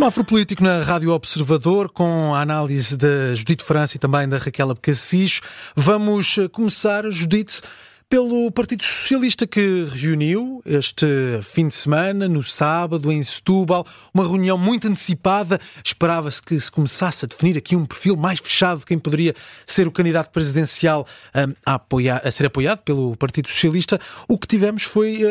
Semáforo político na Rádio Observador, com a análise da Judite França e também da Raquel Abcacis. Vamos começar, Judite, pelo Partido Socialista, que reuniu este fim de semana, no sábado, em Setúbal, uma reunião muito antecipada. Esperava-se que se começasse a definir aqui um perfil mais fechado de quem poderia ser o candidato presidencial a ser apoiado pelo Partido Socialista. O que tivemos foi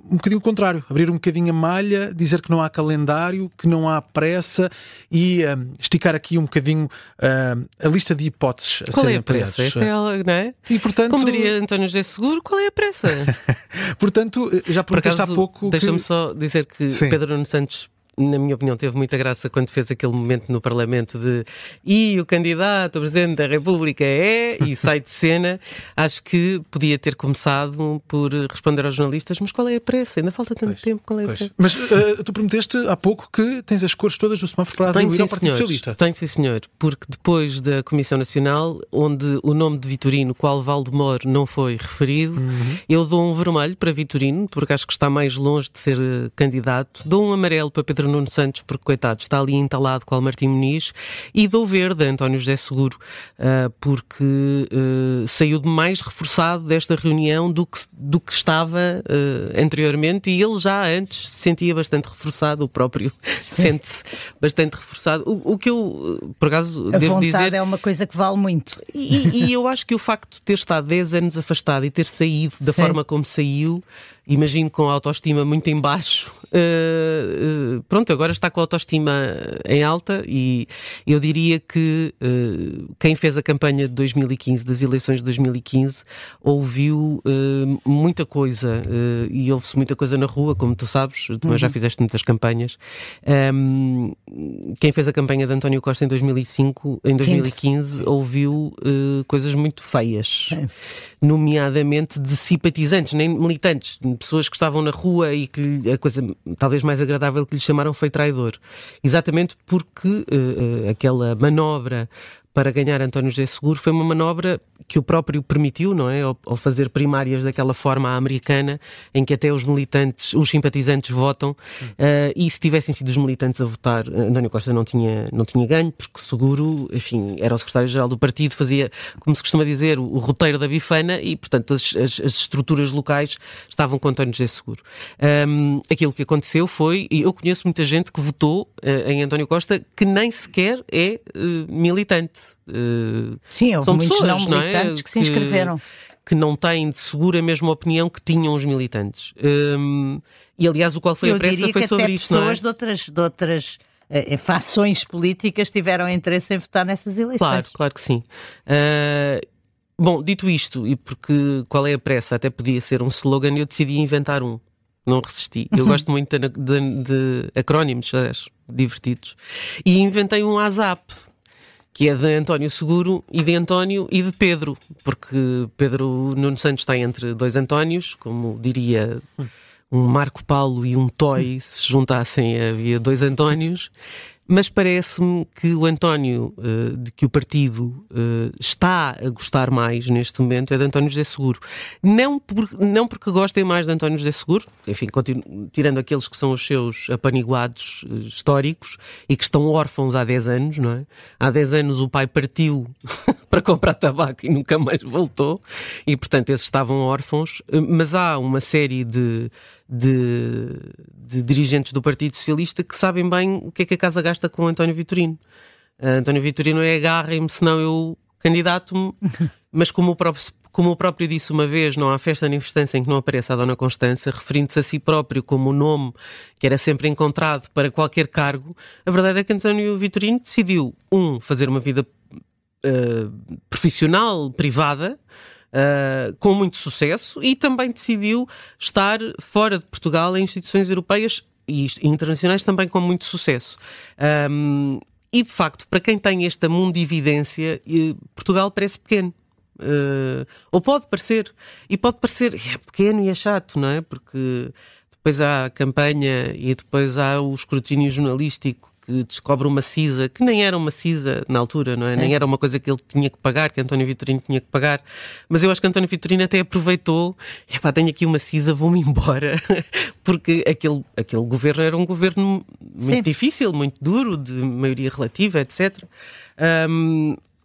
um bocadinho o contrário, abrir um bocadinho a malha, dizer que não há calendário, que não há pressa e esticar aqui um bocadinho a lista de hipóteses a serem apoiadas. Qual é a pressa? Esta é ela, não é? E, portanto, como diria António José Seguro, qual é a pressa? Portanto, já perguntaste há pouco. Deixa-me só dizer que sim, Pedro Nuno Santos, na minha opinião, teve muita graça quando fez aquele momento no Parlamento de e o candidato a Presidente da República é, e sai de cena. Acho que podia ter começado por responder aos jornalistas, mas qual é a pressa? Ainda falta tanto tempo, qual é a pressa? Mas tu prometeste há pouco que tens as cores todas do semáforo para atribuir ao Partido Socialista. Tenho, sim senhor, porque depois da Comissão Nacional, onde o nome de Vitorino, qual Valdemoro, não foi referido, eu dou um vermelho para Vitorino, porque acho que está mais longe de ser candidato, dou um amarelo para Pedro Nuno Santos, porque, coitado, está ali entalado com o Martim Muniz, e dou verde a António José Seguro, porque saiu de mais reforçado desta reunião do que estava anteriormente, e ele já antes se sentia bastante reforçado, o próprio sente-se bastante reforçado. O que eu, por acaso, devo dizer... A vontade é uma coisa que vale muito. E eu acho que o facto de ter estado 10 anos afastado e ter saído da forma como saiu, imagino com a autoestima muito em baixo, pronto, agora está com a autoestima em alta, e eu diria que quem fez a campanha de 2015, das eleições de 2015, ouviu muita coisa, e ouve-se muita coisa na rua, como tu sabes, tu já fizeste muitas campanhas. Quem fez a campanha de António Costa em 2015 ouviu coisas muito feias, nomeadamente de simpatizantes, nem militantes, pessoas que estavam na rua e que a coisa talvez mais agradável que lhe chamaram foi traidor. Exatamente porque aquela manobra para ganhar António José Seguro foi uma manobra que o próprio permitiu, não é? Ao fazer primárias daquela forma à americana, em que até os militantes, os simpatizantes votam, e se tivessem sido os militantes a votar, António Costa não tinha ganho, porque Seguro, enfim, era o secretário-geral do partido, fazia, como se costuma dizer, o roteiro da bifana, e, portanto, as estruturas locais estavam com António José Seguro. Aquilo que aconteceu foi, e eu conheço muita gente que votou em António Costa que nem sequer é militante. Sim, houve muitos pessoas, não militantes que se inscreveram. Que não têm de seguro a mesma opinião que tinham os militantes. E, aliás, o qual foi a pressa foi sobre isto, não é? Eu diria que até pessoas de outras fações políticas tiveram interesse em votar nessas eleições. Claro que sim. Bom, dito isto, e porque qual é a pressa até podia ser um slogan, eu decidi inventar um. Não resisti. Eu gosto muito de acrónimos, divertidos. E inventei um ASAP, que é de António Seguro e de António e de Pedro, porque Pedro Nuno Santos está entre dois Antónios, como diria um Marco Paulo e um Toy, se juntassem havia dois Antónios, mas parece-me que o António de que o partido está a gostar mais neste momento é de António José Seguro. Não porque gostem mais de António José Seguro, enfim, tirando aqueles que são os seus apaniguados históricos e que estão órfãos há 10 anos, não é? Há 10 anos o pai partiu para comprar tabaco e nunca mais voltou, e portanto esses estavam órfãos, mas há uma série de dirigentes do Partido Socialista que sabem bem o que é que a casa gasta com António Vitorino. António Vitorino é agarrem-me, senão eu candidato-me, mas como o próprio disse uma vez, não há festa nem festança em que não apareça a Dona Constança, referindo-se a si próprio como o nome que era sempre encontrado para qualquer cargo. A verdade é que António Vitorino decidiu, fazer uma vida profissional, privada, com muito sucesso, e também decidiu estar fora de Portugal em instituições europeias e internacionais também com muito sucesso. E de facto, para quem tem esta mundividência, Portugal parece pequeno. Ou pode parecer, e pode parecer pequeno e é chato, não é? Porque depois há a campanha e depois há o escrutínio jornalístico que descobre uma CISA, que nem era uma CISA na altura, não é? Nem era uma coisa que ele tinha que pagar, que António Vitorino tinha que pagar. Mas eu acho que António Vitorino até aproveitou, tenho aqui uma CISA, vou-me embora, porque aquele governo era um governo muito difícil, muito duro, de maioria relativa, etc.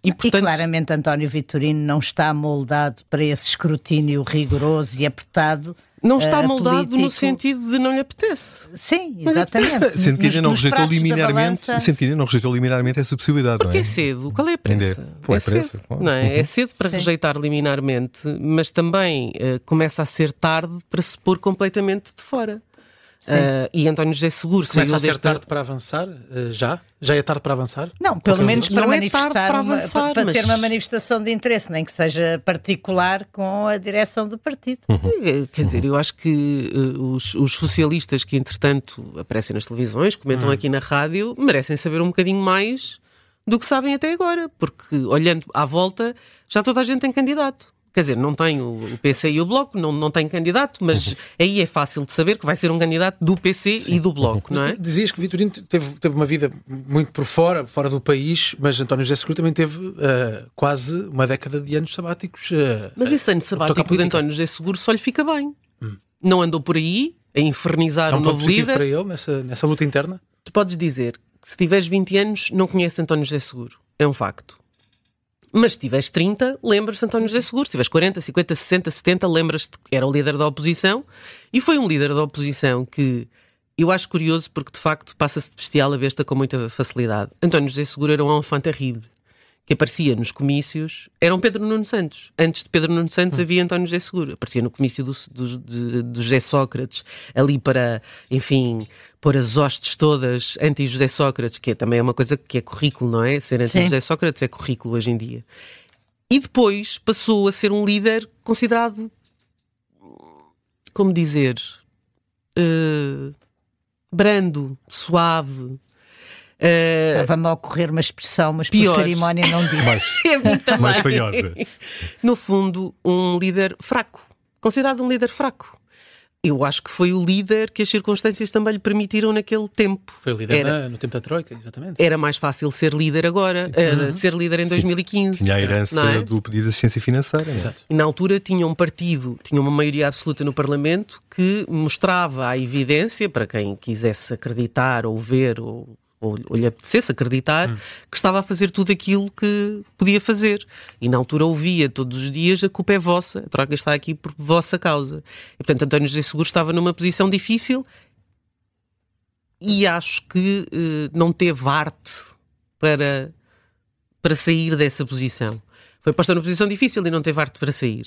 E claramente António Vitorino não está moldado para esse escrutínio rigoroso e apertado. Não está moldado político. No sentido de não lhe apetece. Sim, exatamente. Sendo que ainda não rejeitou liminarmente essa possibilidade, porque não é? É cedo. Qual é a pressa? Pressa. Não é? É cedo para rejeitar liminarmente, mas também começa a ser tarde para se pôr completamente de fora. E António José Seguro começa a ser tarde para avançar? Já é tarde para avançar? Não, pelo menos para manifestar, para ter uma manifestação de interesse, nem que seja particular com a direção do partido. Quer dizer, eu acho que os socialistas que entretanto aparecem nas televisões, comentam aqui na rádio, merecem saber um bocadinho mais do que sabem até agora, porque olhando à volta já toda a gente tem candidato. Quer dizer, não tem o PC e o Bloco, não tem candidato, mas aí é fácil de saber que vai ser um candidato do PC e do Bloco, não é? Dizias que Vitorino teve uma vida muito por fora do país, mas António José Seguro também teve quase uma década de anos sabáticos. Mas esse ano sabático de António José Seguro só lhe fica bem. Não andou por aí a infernizar o novo líder. Para ele, nessa luta interna? Tu podes dizer que se tiveres 20 anos não conheces António José Seguro. É um facto. Mas se tiveres 30, lembras-te de António José Seguro. Se tiveres 40, 50, 60, 70, lembras-te que era o líder da oposição. E foi um líder da oposição que eu acho curioso porque, de facto, passa-se de bestial a besta com muita facilidade. António José Seguro era um enfant terrible que aparecia nos comícios. Era um Pedro Nuno Santos. Antes de Pedro Nuno Santos havia António José Seguro. Aparecia no comício do José Sócrates, ali para, enfim, pôr as hostes todas anti-José Sócrates, que também é uma coisa que é currículo, não é? Ser anti-José Sócrates é currículo hoje em dia. E depois passou a ser um líder considerado, como dizer, brando, suave. Estava-me a ocorrer uma expressão, mas por cerimónia não disse. mais feiosa. No fundo, um líder fraco. Considerado um líder fraco. Eu acho que foi o líder que as circunstâncias também lhe permitiram naquele tempo. Foi o líder no tempo da Troika, exatamente. Era mais fácil ser líder agora, ser líder em 2015. Tinha a herança do pedido de assistência financeira. Exato. E na altura tinha um partido, tinha uma maioria absoluta no Parlamento que mostrava a evidência, para quem quisesse acreditar ou ver ou lhe apetecesse acreditar, que estava a fazer tudo aquilo que podia fazer. E na altura ouvia todos os dias: a culpa é vossa, a Troika está aqui por vossa causa. E portanto António José Seguro estava numa posição difícil e acho que não teve arte para sair dessa posição. Foi posta numa posição difícil e não teve arte para sair.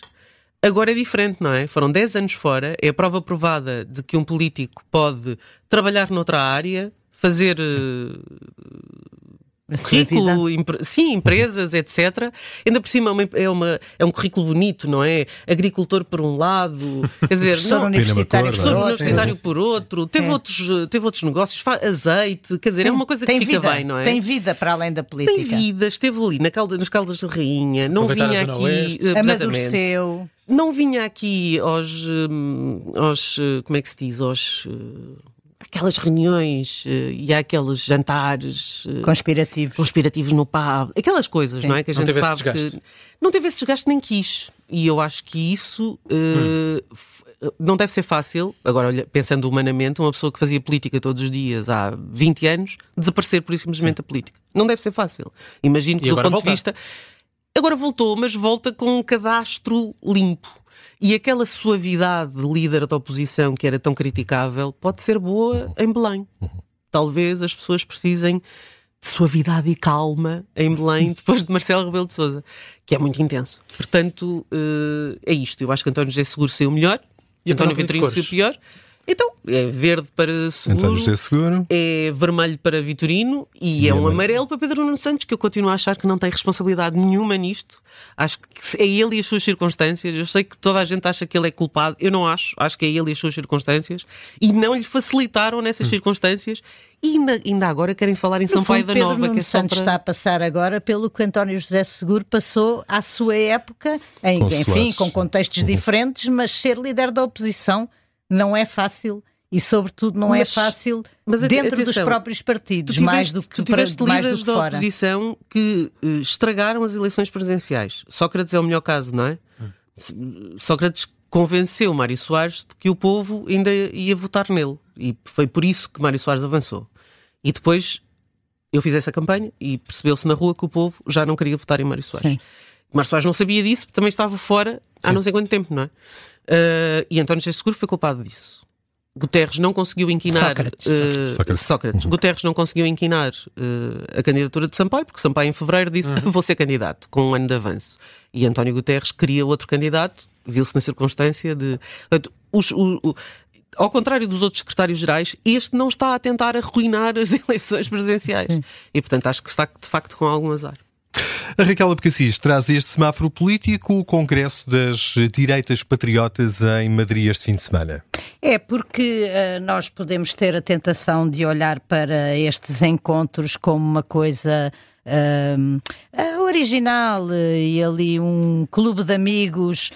Agora é diferente, não é? Foram 10 anos fora, é a prova provada de que um político pode trabalhar noutra área, fazer currículo, empresas, etc. Ainda por cima é um currículo bonito, não é? Agricultor por um lado, quer dizer, professor universitário por outro, teve outros negócios, azeite, quer dizer, é uma coisa que fica bem, não é? Tem vida para além da política. Tem vida, esteve ali nas Caldas de Rainha, não vinha aqui, amadureceu. Não vinha aqui aos como é que se diz, aquelas reuniões e há aqueles jantares conspirativos no pub, aquelas coisas, não é? Que a gente sabe que não teve esse desgaste nem quis. E eu acho que isso não deve ser fácil. Agora, olha, pensando humanamente, uma pessoa que fazia política todos os dias há 20 anos, desaparecer por isso simplesmente da política. Não deve ser fácil. Imagino que do ponto de vista... Agora voltou, mas volta com um cadastro limpo. E aquela suavidade de líder da oposição que era tão criticável pode ser boa em Belém. Talvez as pessoas precisem de suavidade e calma em Belém depois de Marcelo Rebelo de Sousa, que é muito intenso. Portanto, é isto. Eu acho que António José Seguro saiu melhor, e António Vitorino saiu pior. Então, é verde para Seguro, é vermelho para Vitorino e é um amarelo para Pedro Nuno Santos, que eu continuo a achar que não tem responsabilidade nenhuma nisto. Acho que é ele e as suas circunstâncias. Eu sei que toda a gente acha que ele é culpado. Eu não acho. Acho que é ele e as suas circunstâncias. E não lhe facilitaram nessas circunstâncias. E ainda agora querem falar em Sampaio da Nova. Pedro Nuno Santos está a passar agora pelo que António José Seguro passou à sua época, enfim, com contextos diferentes, mas ser líder da oposição não é fácil e sobretudo não é fácil dentro dos próprios partidos, mais do que líderes da oposição que estragaram as eleições presidenciais. Sócrates é o melhor caso, não é? Sócrates convenceu Mário Soares de que o povo ainda ia votar nele, e foi por isso que Mário Soares avançou. E depois eu fiz essa campanha e percebeu-se na rua que o povo já não queria votar em Mário Soares. Sim. Mário Soares não sabia disso, também estava fora há não sei quanto tempo, não é? E António José Seguro foi culpado disso. Guterres não conseguiu inquinar Sócrates. Guterres não conseguiu inquinar a candidatura de Sampaio, porque Sampaio em fevereiro disse vou ser candidato, com um ano de avanço. E António Guterres queria outro candidato, viu-se na circunstância de... Portanto, ao contrário dos outros secretários-gerais, este não está a tentar arruinar as eleições presidenciais. E, portanto, acho que está, de facto, com algum azar. A Raquel Abcacis traz este semáforo político, o Congresso das Direitas Patriotas em Madrid este fim de semana. É porque nós podemos ter a tentação de olhar para estes encontros como uma coisa original e ali um clube de amigos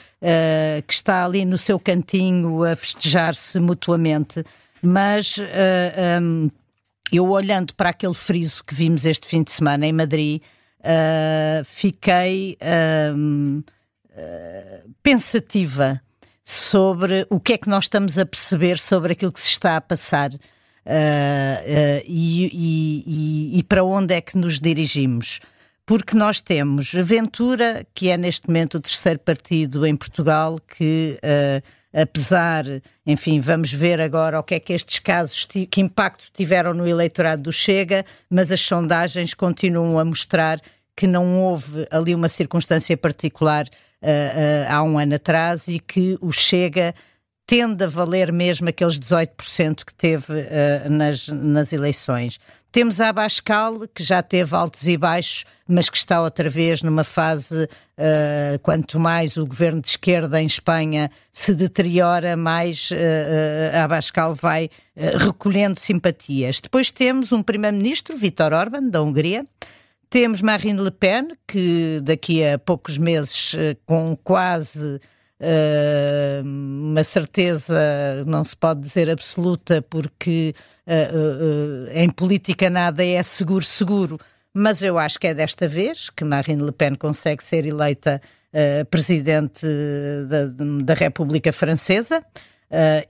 que está ali no seu cantinho a festejar-se mutuamente, mas eu olhando para aquele friso que vimos este fim de semana em Madrid, fiquei pensativa sobre o que é que nós estamos a perceber sobre aquilo que se está a passar e para onde é que nos dirigimos. Porque nós temos a Ventura, que é neste momento o terceiro partido em Portugal, que apesar, enfim, vamos ver agora o que é que estes casos, que impacto tiveram no eleitorado do Chega, mas as sondagens continuam a mostrar que não houve ali uma circunstância particular há um ano atrás e que o Chega tende a valer mesmo aqueles 18% que teve nas eleições. Temos a Abascal, que já teve altos e baixos, mas que está outra vez numa fase, quanto mais o governo de esquerda em Espanha se deteriora, mais a Abascal vai recolhendo simpatias. Depois temos um primeiro-ministro, Viktor Orbán, da Hungria. Temos Marine Le Pen, que daqui a poucos meses, com quase uma certeza, não se pode dizer absoluta, porque em política nada é seguro, mas eu acho que é desta vez que Marine Le Pen consegue ser eleita presidente da República Francesa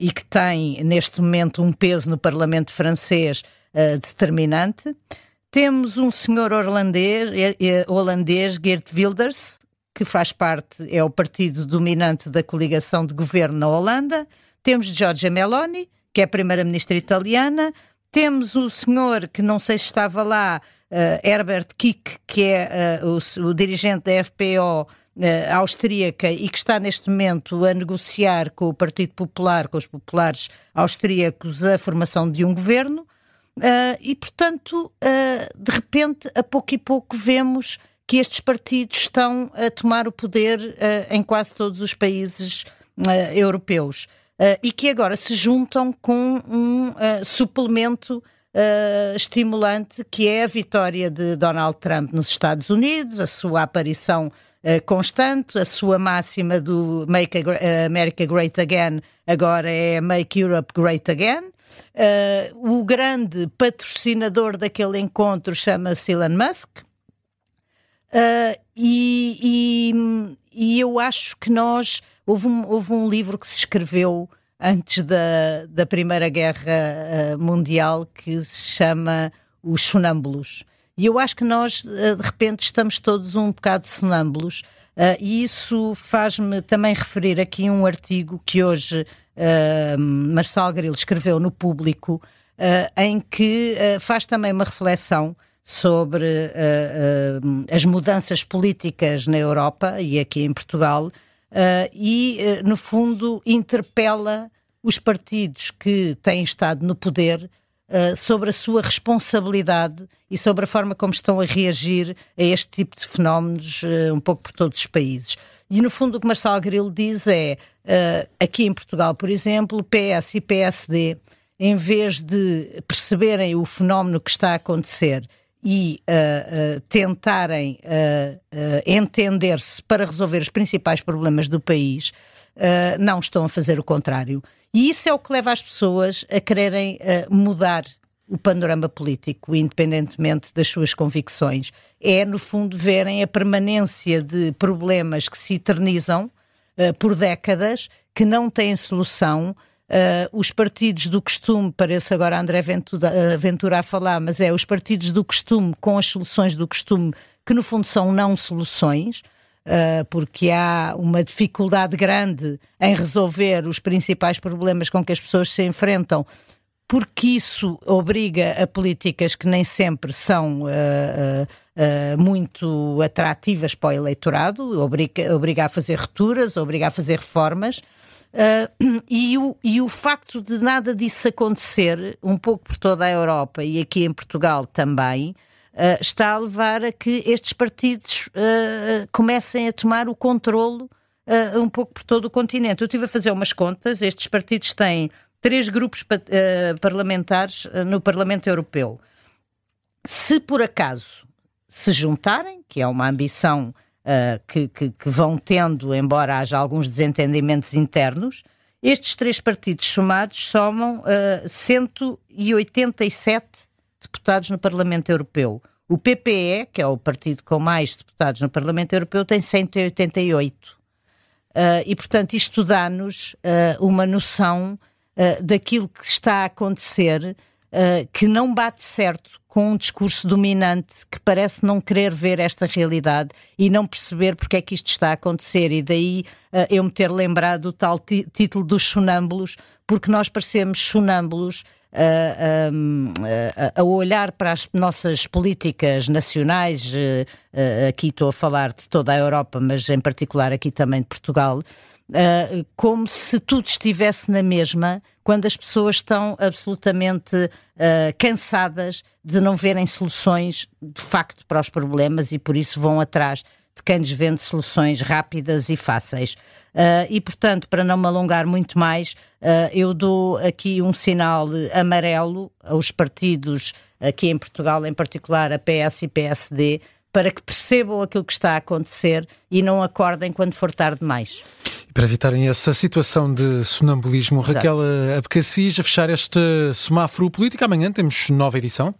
e que tem neste momento um peso no Parlamento francês determinante. Temos um senhor holandês, Geert Wilders, que faz parte, é o partido dominante da coligação de governo na Holanda. Temos Giorgia Meloni, que é a primeira-ministra italiana. Temos o senhor, que não sei se estava lá, Herbert Kickl, que é o dirigente da FPO austríaca e que está neste momento a negociar com o Partido Popular, com os populares austríacos, a formação de um governo. E, portanto, de repente, a pouco e pouco vemos que estes partidos estão a tomar o poder em quase todos os países europeus e que agora se juntam com um suplemento estimulante, que é a vitória de Donald Trump nos Estados Unidos, a sua aparição constante, a sua máxima do Make America Great Again agora é Make Europe Great Again. O grande patrocinador daquele encontro chama-se Elon Musk. E eu acho que houve um livro que se escreveu antes da Primeira Guerra Mundial que se chama Os Sonâmbulos, e eu acho que nós de repente estamos todos um bocado sonâmbulos, e isso faz-me também referir aqui um artigo que hoje Marçal Grilo escreveu no Público, em que faz também uma reflexão sobre as mudanças políticas na Europa e aqui em Portugal, e, no fundo, interpela os partidos que têm estado no poder sobre a sua responsabilidade e sobre a forma como estão a reagir a este tipo de fenómenos um pouco por todos os países. E, no fundo, o que Marçal Grilo diz é, aqui em Portugal, por exemplo, PS e PSD, em vez de perceberem o fenómeno que está a acontecer e tentarem entender-se para resolver os principais problemas do país, não estão a fazer o contrário. E isso é o que leva as pessoas a quererem mudar o panorama político, independentemente das suas convicções. É, no fundo, verem a permanência de problemas que se eternizam por décadas, que não têm solução. Os partidos do costume, parece agora André Ventura a falar, mas os partidos do costume com as soluções do costume, que no fundo são não soluções, porque há uma dificuldade grande em resolver os principais problemas com que as pessoas se enfrentam, porque isso obriga a políticas que nem sempre são muito atrativas para o eleitorado, obriga a fazer rupturas, obriga a fazer reformas, e o facto de nada disso acontecer, um pouco por toda a Europa e aqui em Portugal também, está a levar a que estes partidos comecem a tomar o controlo um pouco por todo o continente. Eu estive a fazer umas contas, estes partidos têm 3 grupos parlamentares no Parlamento Europeu. Se por acaso se juntarem, que é uma ambição que vão tendo, embora haja alguns desentendimentos internos, estes 3 partidos somados somam 187 deputados no Parlamento Europeu. O PPE, que é o partido com mais deputados no Parlamento Europeu, tem 188. E, portanto, isto dá-nos uma noção daquilo que está a acontecer, que não bate certo com um discurso dominante que parece não querer ver esta realidade e não perceber porque é que isto está a acontecer. E daí eu me ter lembrado do tal título dos sonâmbulos, porque nós parecemos sonâmbulos a olhar para as nossas políticas nacionais, aqui estou a falar de toda a Europa, mas em particular aqui também de Portugal, como se tudo estivesse na mesma, quando as pessoas estão absolutamente cansadas de não verem soluções de facto para os problemas e por isso vão atrás de quem lhes vende soluções rápidas e fáceis. E, portanto, para não me alongar muito mais, eu dou aqui um sinal amarelo aos partidos aqui em Portugal, em particular a PS e PSD, para que percebam aquilo que está a acontecer e não acordem quando for tarde demais. Para evitarem essa situação de sonambulismo, Raquel Abcacis, a fechar este semáforo político, amanhã temos nova edição.